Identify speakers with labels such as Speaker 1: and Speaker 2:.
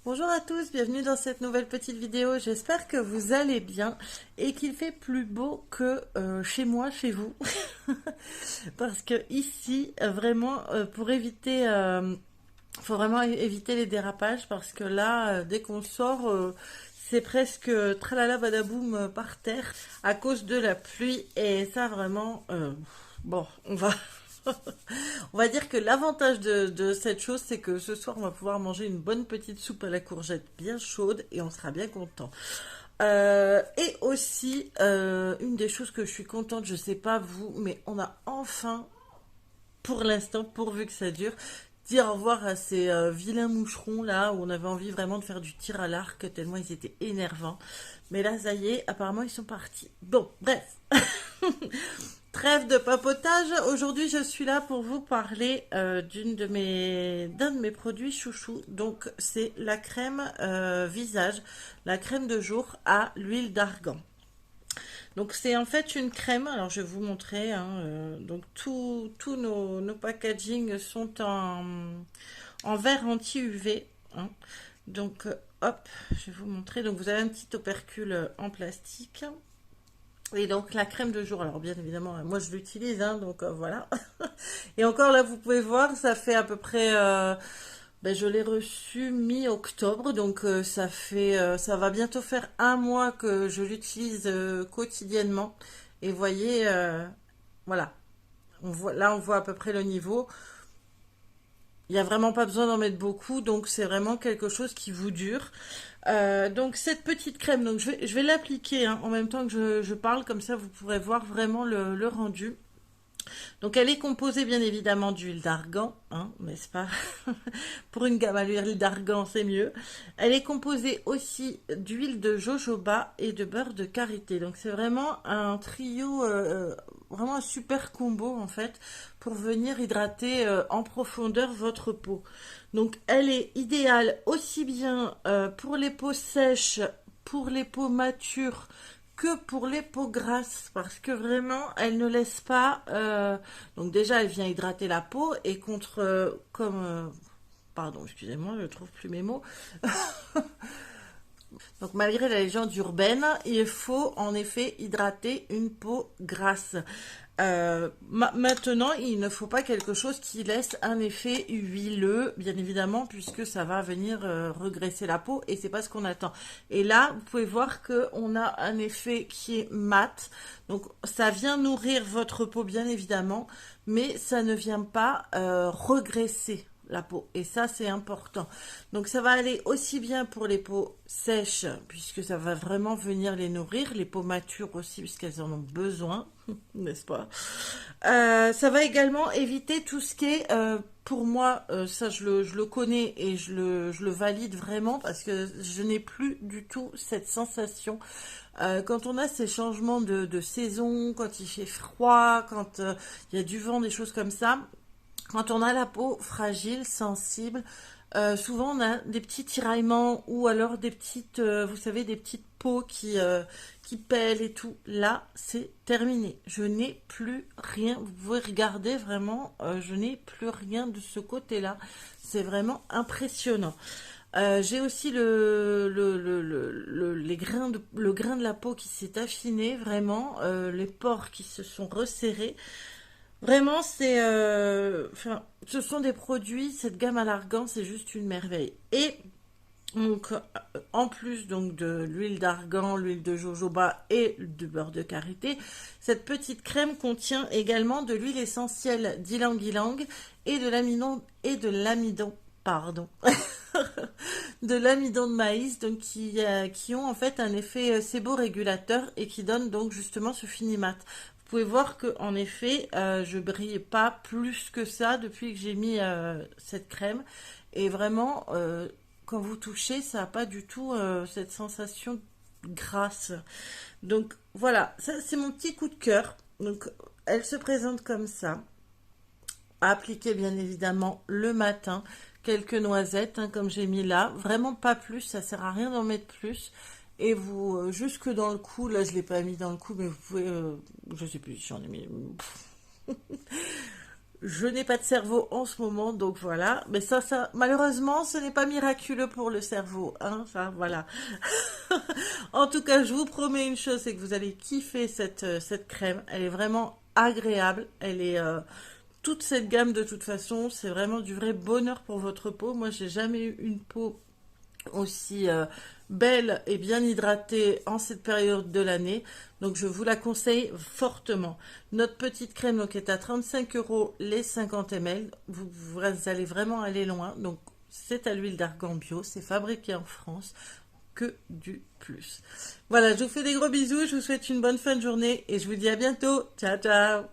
Speaker 1: Bonjour à tous, bienvenue dans cette nouvelle petite vidéo. J'espère que vous allez bien et qu'il fait plus beau que chez moi, chez vous. Parce que ici, vraiment, pour éviter, faut vraiment éviter les dérapages parce que là, dès qu'on sort, c'est presque tralala badaboum par terre à cause de la pluie et ça vraiment, bon, on va. On va dire que l'avantage de cette chose, c'est que ce soir, on va pouvoir manger une bonne petite soupe à la courgette bien chaude et on sera bien content. Et aussi, une des choses que je suis contente, je sais pas vous, mais on a enfin, pour l'instant, pourvu que ça dure, dire au revoir à ces vilains moucherons là où on avait envie vraiment de faire du tir à l'arc tellement ils étaient énervants. Mais là, ça y est, apparemment ils sont partis. Bon, bref. Trêve de papotage. Aujourd'hui, je suis là pour vous parler d'un de mes produits chouchous. Donc, c'est la crème visage, la crème de jour à l'huile d'argan. Donc, c'est en fait une crème. Alors, je vais vous montrer, hein, donc, tous nos packaging sont en verre anti-UV, hein. Donc, hop, je vais vous montrer. Donc, vous avez un petit opercule en plastique. Et donc la crème de jour, alors bien évidemment, moi je l'utilise, hein, donc voilà. Et encore là, vous pouvez voir, ça fait à peu près, je l'ai reçu mi-octobre, donc ça va bientôt faire un mois que je l'utilise quotidiennement. Et vous voyez, voilà, là on voit à peu près le niveau. Il n'y a vraiment pas besoin d'en mettre beaucoup, donc c'est vraiment quelque chose qui vous dure. Donc cette petite crème, donc je vais l'appliquer hein, en même temps que je parle, comme ça vous pourrez voir vraiment le rendu. Donc elle est composée bien évidemment d'huile d'argan, hein, n'est-ce pas? Pour une gamme à l'huile d'argan, c'est mieux. Elle est composée aussi d'huile de jojoba et de beurre de karité. Donc c'est vraiment un trio, vraiment un super combo en fait pour venir hydrater en profondeur votre peau. Donc elle est idéale aussi bien pour les peaux sèches, pour les peaux matures que pour les peaux grasses parce que vraiment elle ne laisse pas donc déjà elle vient hydrater la peau et contre pardon excusez-moi je trouve plus mes mots. Donc malgré la légende urbaine il faut en effet hydrater une peau grasse. Maintenant, il ne faut pas quelque chose qui laisse un effet huileux, bien évidemment, puisque ça va venir regresser la peau et c'est pas ce qu'on attend. Et là, vous pouvez voir que on a un effet qui est mat. Donc, ça vient nourrir votre peau, bien évidemment, mais ça ne vient pas regresser la peau. Et ça, c'est important. Donc, ça va aller aussi bien pour les peaux sèches, puisque ça va vraiment venir les nourrir, les peaux matures aussi, puisqu'elles en ont besoin, n'est-ce pas? Ça va également éviter tout ce qui est, pour moi, ça je le connais et je le valide vraiment parce que je n'ai plus du tout cette sensation. Quand on a ces changements de saison, quand il fait froid, quand il y a du vent, des choses comme ça, quand on a la peau fragile, sensible, souvent on a des petits tiraillements ou alors des petites, vous savez, des petites peaux qui pèlent et tout. Là, c'est terminé. Je n'ai plus rien. Vous pouvez regarder vraiment, je n'ai plus rien de ce côté-là. C'est vraiment impressionnant. J'ai aussi le grain de la peau qui s'est affiné, vraiment, les pores qui se sont resserrés. Vraiment, enfin, ce sont des produits, cette gamme à l'argan, c'est juste une merveille. Et donc, en plus donc de l'huile d'argan, l'huile de jojoba et du beurre de karité, cette petite crème contient également de l'huile essentielle d'ylang-ylang et de l'amidon, pardon, de l'amidon de maïs, donc qui ont en fait un effet séborégulateur et qui donnent donc justement ce fini mat. Vous pouvez voir que en effet, je brille pas plus que ça depuis que j'ai mis cette crème. Et vraiment, quand vous touchez, ça n'a pas du tout cette sensation grasse. Donc voilà, ça c'est mon petit coup de cœur. Donc elle se présente comme ça, à appliquer bien évidemment le matin. Quelques noisettes, hein, comme j'ai mis là. Vraiment pas plus, ça sert à rien d'en mettre plus. Et vous, jusque dans le cou, là je l'ai pas mis dans le cou, mais vous pouvez, je sais plus si j'en ai mis. Je n'ai pas de cerveau en ce moment, donc voilà. Mais ça, malheureusement, ce n'est pas miraculeux pour le cerveau, hein, ça, voilà. En tout cas, je vous promets une chose, c'est que vous allez kiffer cette crème. Elle est vraiment agréable. Elle est toute cette gamme de toute façon, c'est vraiment du vrai bonheur pour votre peau. Moi, j'ai jamais eu une peau aussi belle et bien hydratée en cette période de l'année. Donc je vous la conseille fortement. Notre petite crème donc, est à 35 euros les 50 ml. Vous allez vraiment aller loin. Donc c'est à l'huile d'argan bio. C'est fabriqué en France. Que du plus. Voilà, je vous fais des gros bisous. Je vous souhaite une bonne fin de journée et je vous dis à bientôt. Ciao, ciao.